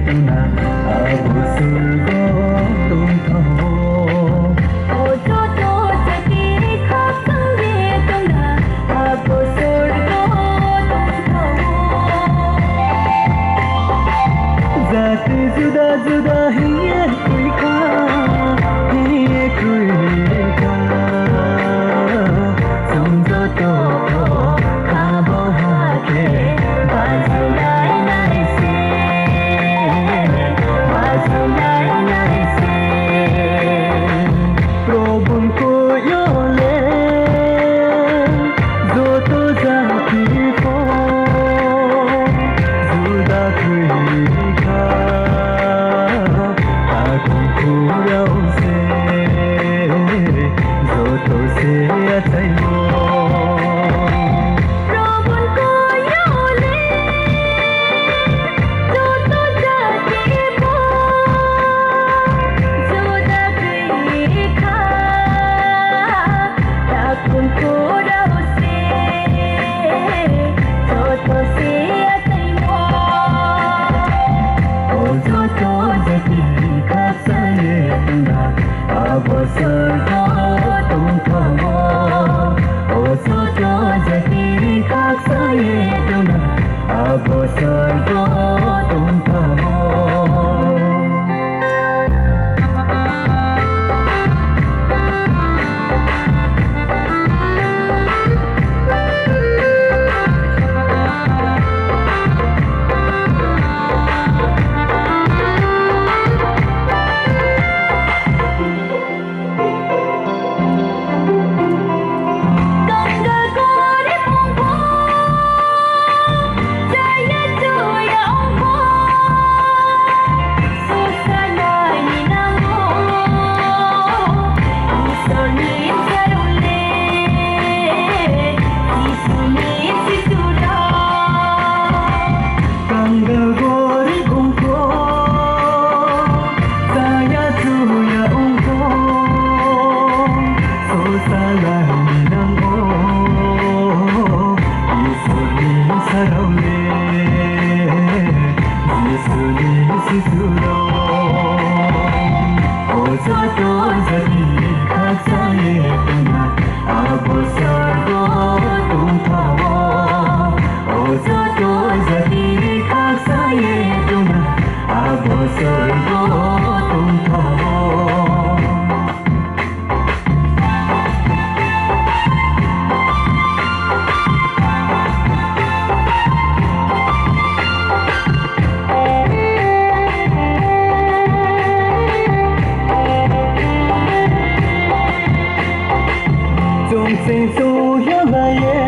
tuna abo surgo tumtho ओ जो तो जगी खाक संगे तुना अब सुरगो तुम जाति जुदा जुदा हिए कोई खा समझो तो खाबो हाके बाजुलाई नाई से प्रभुन को योले जो तो जाती को जुदा कोई खा आँखों खुराओ से जो तो से अचाइयो abo surgo tumtho o soto jati khak saye tuna abo surgo tumtho Sing so yalla ye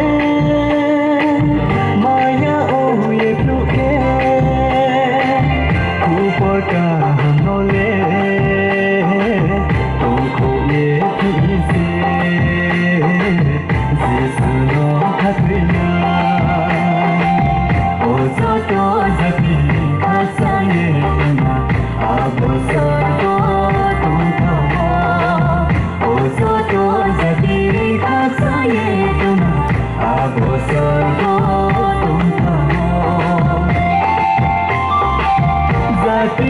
maya o ye pluke upar ka hanole tumko ye phise jesuno khatrina o soto jati khasaye tuna abo sargo tumtho o soto jati khaksaye tuna abo sargo tumtho jati